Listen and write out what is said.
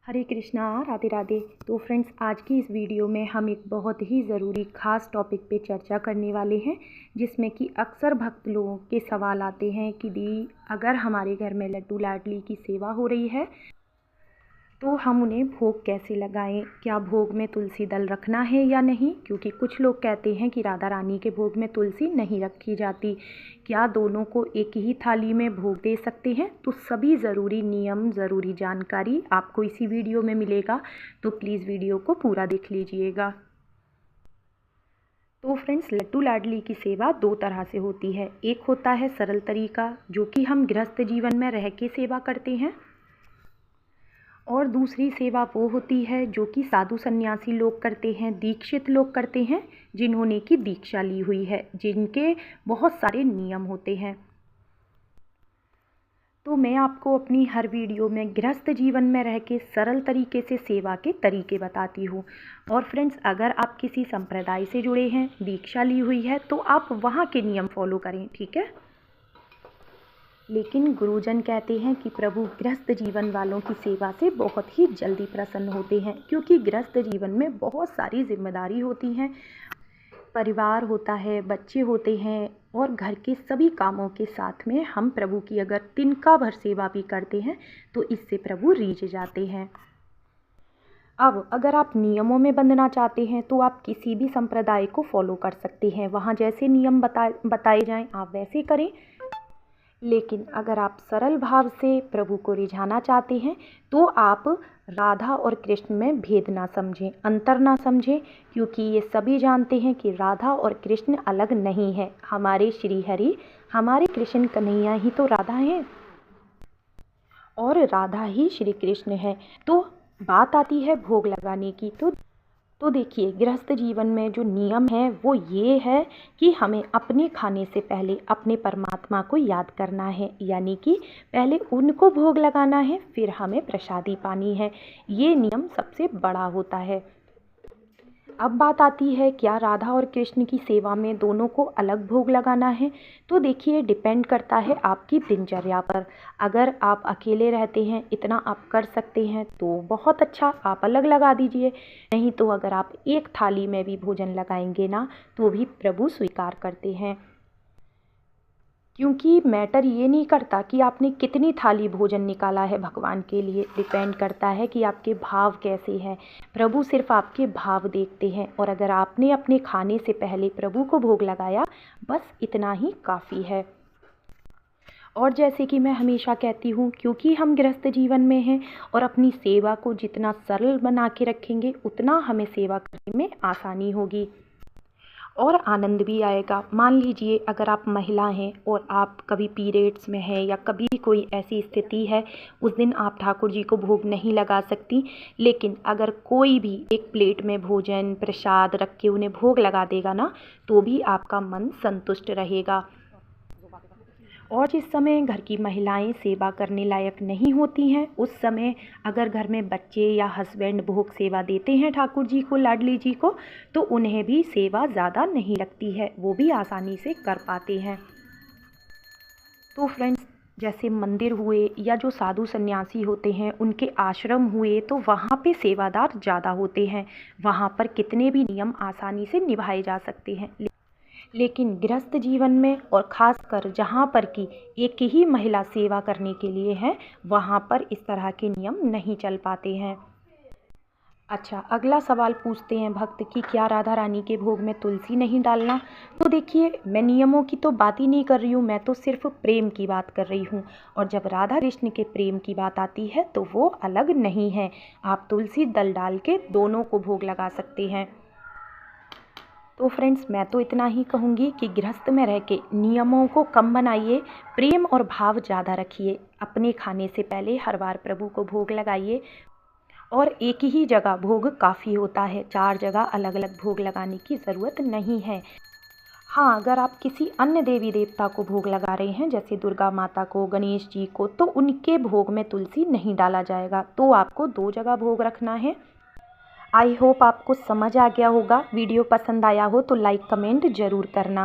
हरे कृष्णा, राधे राधे। तो फ्रेंड्स, आज की इस वीडियो में हम एक बहुत ही ज़रूरी ख़ास टॉपिक पे चर्चा करने वाले हैं, जिसमें कि अक्सर भक्त लोगों के सवाल आते हैं कि दी, अगर हमारे घर में लड्डू लाडली की सेवा हो रही है तो हम उन्हें भोग कैसे लगाएं, क्या भोग में तुलसी दल रखना है या नहीं, क्योंकि कुछ लोग कहते हैं कि राधा रानी के भोग में तुलसी नहीं रखी जाती। क्या दोनों को एक ही थाली में भोग दे सकते हैं? तो सभी ज़रूरी नियम, ज़रूरी जानकारी आपको इसी वीडियो में मिलेगा, तो प्लीज़ वीडियो को पूरा देख लीजिएगा। तो फ्रेंड्स, लड्डू लाडली की सेवा दो तरह से होती है। एक होता है सरल तरीका, जो कि हम गृहस्थ जीवन में रह के सेवा करते हैं, और दूसरी सेवा वो होती है जो कि साधु सन्यासी लोग करते हैं, दीक्षित लोग करते हैं, जिन्होंने की दीक्षा ली हुई है, जिनके बहुत सारे नियम होते हैं। तो मैं आपको अपनी हर वीडियो में गृहस्थ जीवन में रह के सरल तरीके से सेवा के तरीके बताती हूँ। और फ्रेंड्स, अगर आप किसी संप्रदाय से जुड़े हैं, दीक्षा ली हुई है, तो आप वहाँ के नियम फॉलो करें, ठीक है। लेकिन गुरुजन कहते हैं कि प्रभु गृहस्थ जीवन वालों की सेवा से बहुत ही जल्दी प्रसन्न होते हैं, क्योंकि गृहस्थ जीवन में बहुत सारी जिम्मेदारी होती हैं, परिवार होता है, बच्चे होते हैं, और घर के सभी कामों के साथ में हम प्रभु की अगर तिनका भर सेवा भी करते हैं तो इससे प्रभु रीझ जाते हैं। अब अगर आप नियमों में बंधना चाहते हैं तो आप किसी भी संप्रदाय को फॉलो कर सकते हैं, वहाँ जैसे नियम बताए जाएं आप वैसे करें। लेकिन अगर आप सरल भाव से प्रभु को रिझाना चाहते हैं तो आप राधा और कृष्ण में भेद ना समझें, अंतर ना समझें, क्योंकि ये सभी जानते हैं कि राधा और कृष्ण अलग नहीं है। हमारे श्री हरि, हमारे कृष्ण कन्हैया ही तो राधा हैं और राधा ही श्री कृष्ण है। तो बात आती है भोग लगाने की। तो देखिए, गृहस्थ जीवन में जो नियम है वो ये है कि हमें अपने खाने से पहले अपने परमात्मा को याद करना है, यानी कि पहले उनको भोग लगाना है, फिर हमें प्रसादी पानी है। ये नियम सबसे बड़ा होता है। अब बात आती है, क्या राधा और कृष्ण की सेवा में दोनों को अलग भोग लगाना है? तो देखिए, डिपेंड करता है आपकी दिनचर्या पर। अगर आप अकेले रहते हैं, इतना आप कर सकते हैं तो बहुत अच्छा, आप अलग लगा दीजिए। नहीं तो अगर आप एक थाली में भी भोजन लगाएंगे ना, तो भी प्रभु स्वीकार करते हैं, क्योंकि मैटर ये नहीं करता कि आपने कितनी थाली भोजन निकाला है भगवान के लिए, डिपेंड करता है कि आपके भाव कैसे हैं। प्रभु सिर्फ आपके भाव देखते हैं, और अगर आपने अपने खाने से पहले प्रभु को भोग लगाया, बस इतना ही काफ़ी है। और जैसे कि मैं हमेशा कहती हूँ, क्योंकि हम गृहस्थ जीवन में हैं और अपनी सेवा को जितना सरल बना के रखेंगे, उतना हमें सेवा करने में आसानी होगी और आनंद भी आएगा। मान लीजिए, अगर आप महिला हैं और आप कभी पीरियड्स में हैं या कभी कोई ऐसी स्थिति है, उस दिन आप ठाकुर जी को भोग नहीं लगा सकती, लेकिन अगर कोई भी एक प्लेट में भोजन प्रसाद रख के उन्हें भोग लगा देगा ना, तो भी आपका मन संतुष्ट रहेगा। और जिस समय घर की महिलाएं सेवा करने लायक नहीं होती हैं, उस समय अगर घर में बच्चे या हस्बैंड भोग सेवा देते हैं ठाकुर जी को, लाडली जी को, तो उन्हें भी सेवा ज़्यादा नहीं लगती है, वो भी आसानी से कर पाते हैं। तो फ्रेंड्स, जैसे मंदिर हुए या जो साधु सन्यासी होते हैं उनके आश्रम हुए, तो वहाँ पे सेवादार ज़्यादा होते हैं, वहाँ पर कितने भी नियम आसानी से निभाए जा सकते हैं। लेकिन गृहस्थ जीवन में, और ख़ासकर जहाँ पर कि एक ही महिला सेवा करने के लिए है, वहाँ पर इस तरह के नियम नहीं चल पाते हैं। अच्छा, अगला सवाल पूछते हैं भक्त कि क्या राधा रानी के भोग में तुलसी नहीं डालना? तो देखिए, मैं नियमों की तो बात ही नहीं कर रही हूँ, मैं तो सिर्फ प्रेम की बात कर रही हूँ। और जब राधा कृष्ण के प्रेम की बात आती है तो वो अलग नहीं है। आप तुलसी दल डाल के दोनों को भोग लगा सकते हैं। तो फ्रेंड्स, मैं तो इतना ही कहूँगी कि गृहस्थ में रह के नियमों को कम बनाइए, प्रेम और भाव ज़्यादा रखिए। अपने खाने से पहले हर बार प्रभु को भोग लगाइए, और एक ही जगह भोग काफ़ी होता है, 4 जगह अलग अलग भोग लगाने की ज़रूरत नहीं है। हाँ, अगर आप किसी अन्य देवी देवता को भोग लगा रहे हैं, जैसे दुर्गा माता को, गणेश जी को, तो उनके भोग में तुलसी नहीं डाला जाएगा, तो आपको 2 जगह भोग रखना है। आई होप आपको समझ आ गया होगा। वीडियो पसंद आया हो तो लाइक कमेंट ज़रूर करना।